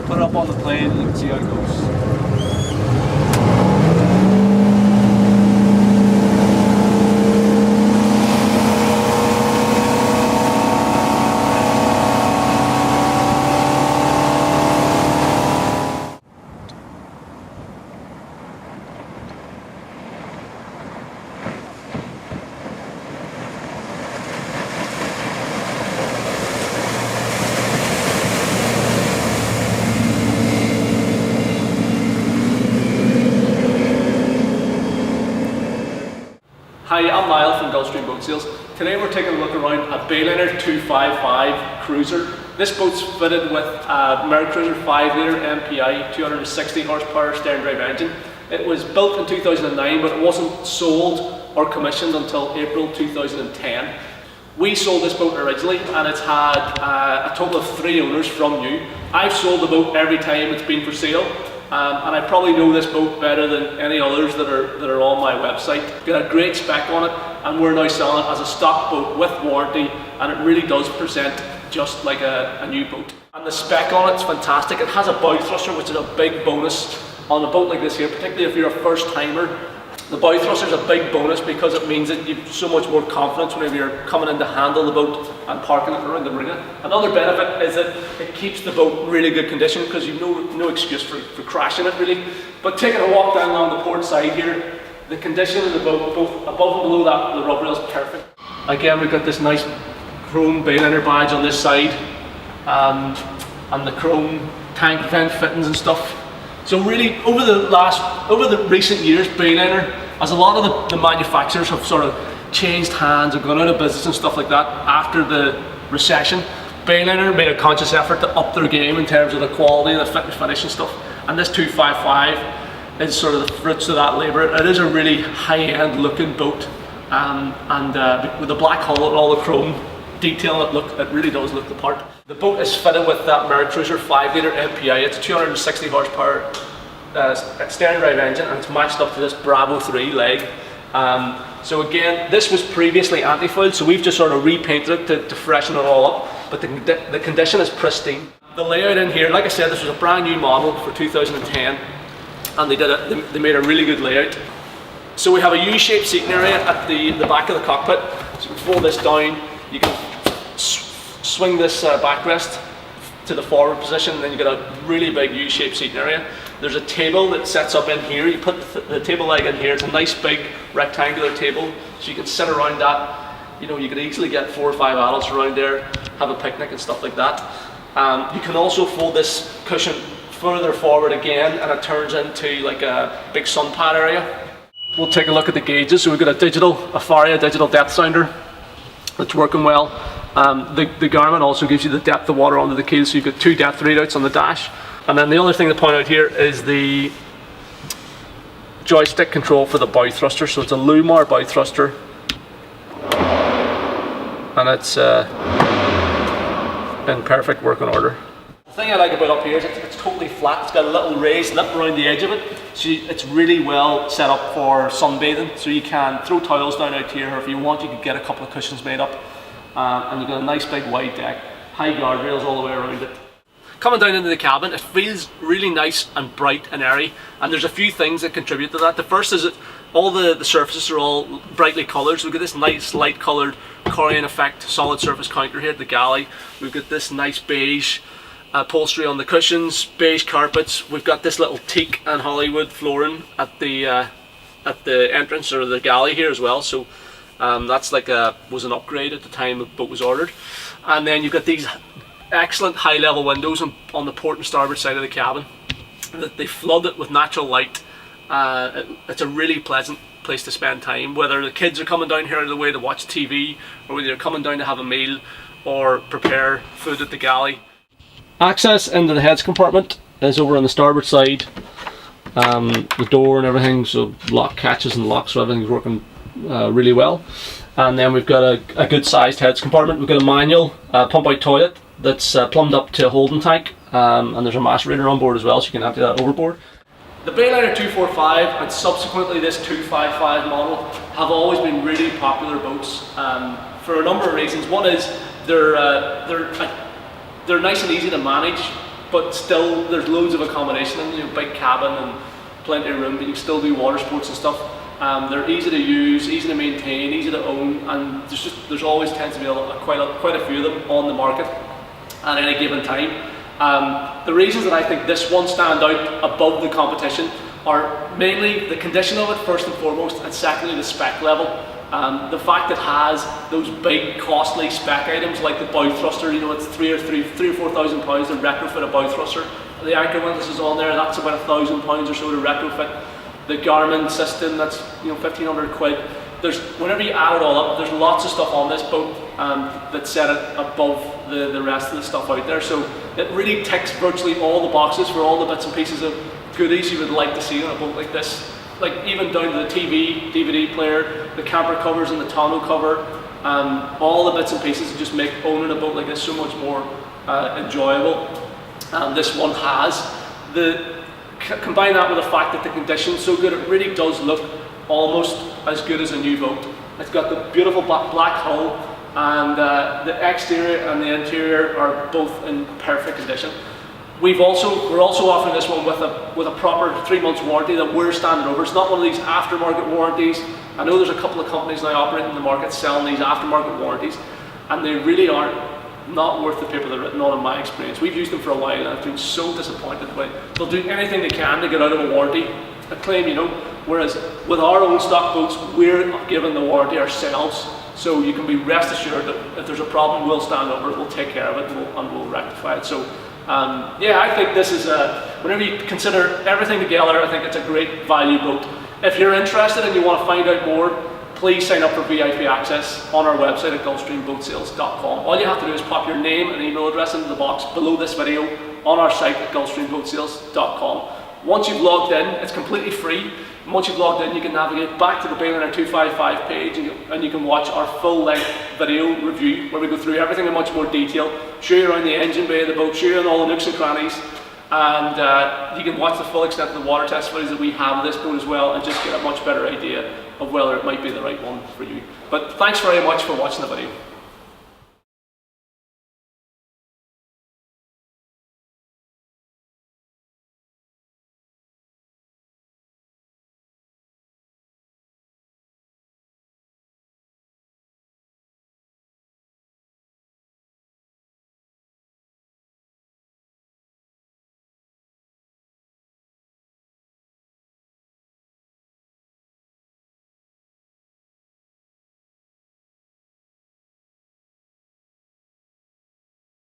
put it up on the plane and you can see how it goes. Hi, I'm Niall from Gulfstream Boat Sales. Today we're taking a look around a Bayliner 255 cruiser. This boat's fitted with a Mercruiser 5-litre MPI 260 horsepower stern drive engine. It was built in 2009 but it wasn't sold or commissioned until April 2010. We sold this boat originally and it's had a total of 3 owners from new. I've sold the boat every time it's been for sale. And I probably know this boat better than any others that are on my website. Got a great spec on it, and we're now selling it as a stock boat with warranty, and it really does present just like a new boat. And the spec on it's fantastic. It has a bow thruster, which is a big bonus on a boat like this here, particularly if you're a first timer. The bow thruster is a big bonus because it means that you've so much more confidence whenever you're coming in to handle the boat and parking it around the marina. Another benefit is that it keeps the boat in really good condition because you've no excuse for crashing it really. But taking a walk down along the port side here, the condition of the boat, both above and below that, the rub rail is perfect. Again, we've got this nice chrome Bayliner badge on this side and the chrome tank vent fittings and stuff. So really, over the recent years, Bayliner, as a lot of the manufacturers have sort of changed hands and gone out of business and stuff like that after the recession, Bayliner made a conscious effort to up their game in terms of the quality and the fit and finish and stuff. And this 255 is sort of the fruits of that labour. It is a really high-end looking boat, and with the black hull and all the chrome detail, it really does look the part. The boat is fitted with that Mercruiser 5-litre MPI. It's 260 horsepower stern drive engine, and it's matched up to this Bravo 3 leg. So again, this was previously anti-foiled, so we've just sort of repainted it to freshen it all up, but the condition is pristine. The layout in here, like I said, this was a brand new model for 2010, and they made a really good layout. So we have a U-shaped seating area at the back of the cockpit. So you can fold this down, you can swing this backrest to the forward position, and then you get a really big U-shaped seating area. There's a table that sets up in here. You put the table leg in here. It's a nice big rectangular table, so you can sit around that. You know, you could easily get 4 or 5 adults around there, have a picnic and stuff like that. You can also fold this cushion further forward again, and it turns into like a big sun pad area. We'll take a look at the gauges. So we've got a Faria digital depth sounder that's working well. The Garmin also gives you the depth of water under the keel, so you've got 2 depth readouts on the dash. And then the other thing to point out here is the joystick control for the bow thruster. So it's a Lumar bow thruster, and it's in perfect working order. The thing I like about up here is it's totally flat. It's got a little raised lip around the edge of it, so it's really well set up for sunbathing. So you can throw towels down out here, or if you want, you could get a couple of cushions made up. And you've got a nice big wide deck, high guardrails all the way around it. Coming down into the cabin, it feels really nice and bright and airy, and there's a few things that contribute to that. The first is that all the surfaces are all brightly coloured, so we've got this nice light coloured Corian effect solid surface counter here at the galley. We've got this nice beige upholstery on the cushions, beige carpets. We've got this little teak and Hollywood flooring at the entrance or the galley here as well. So that's like was an upgrade at the time the boat was ordered. And then you've got these excellent high level windows on the port and starboard side of the cabin that they flood it with natural light. It's a really pleasant place to spend time, whether the kids are coming down here out of the way to watch TV, or whether you're coming down to have a meal or prepare food at the galley. Access into the heads compartment is over on the starboard side. The door and everything, so lock catches and locks, so everything's working really well. And then we've got a good sized heads compartment. We've got a manual pump out toilet that's plumbed up to a holding tank, and there's a macerator on board as well, so you can empty that overboard. The Bayliner 245 and subsequently this 255 model have always been really popular boats for a number of reasons. One is they're nice and easy to manage. but still there's loads of accommodation and, you know, big cabin and plenty of room, but you can still do water sports and stuff. They're easy to use, easy to maintain, easy to own, and there's always tends to be quite a few of them on the market at any given time. The reasons that I think this one stand out above the competition are mainly the condition of it first and foremost, and secondly the spec level. The fact it has those big costly spec items like the bow thruster, you know, it's three or £4,000 to retrofit a bow thruster. The anchor windlass is on there, that's about £1,000 or so to retrofit. The Garmin system, that's, you know, 1,500 quid. Whenever you add it all up, there's lots of stuff on this boat that set it above the rest of the stuff out there. So it really ticks virtually all the boxes for all the bits and pieces of goodies you would like to see on a boat like this. Like even down to the TV, DVD player, the camper covers and the tonneau cover, all the bits and pieces that just make owning a boat like this so much more enjoyable. This one has. Combine that with the fact that the condition's so good, it really does look almost as good as a new boat. It's got the beautiful black hull, and the exterior and the interior are both in perfect condition. We're also offering this one with a proper 3 months warranty that we're standing over. It's not one of these aftermarket warranties. I know there's a couple of companies now operating in the market selling these aftermarket warranties, and they really aren't not worth the paper they're written on, in my experience. We've used them for a while and I've been so disappointed by it. They'll do anything they can to get out of a warranty, a claim, you know, whereas with our own stock boats, we're giving the warranty ourselves. So you can be rest assured that if there's a problem, we'll stand over it, we'll take care of it, and we'll rectify it. So yeah, I think this is whenever you consider everything together, I think it's a great value boat. If you're interested and you want to find out more, please sign up for VIP access on our website at gulfstreamboatsales.com. All you have to do is pop your name and email address into the box below this video on our site at gulfstreamboatsales.com. Once you've logged in, it's completely free. And once you've logged in, you can navigate back to the Bayliner 255 page and you can watch our full-length video review where we go through everything in much more detail, show you around the engine bay of the boat, show you on all the nooks and crannies, and you can watch the full extent of the water test footage that we have of this boat as well, and just get a much better idea of whether it might be the right one for you. But thanks very much for watching the video.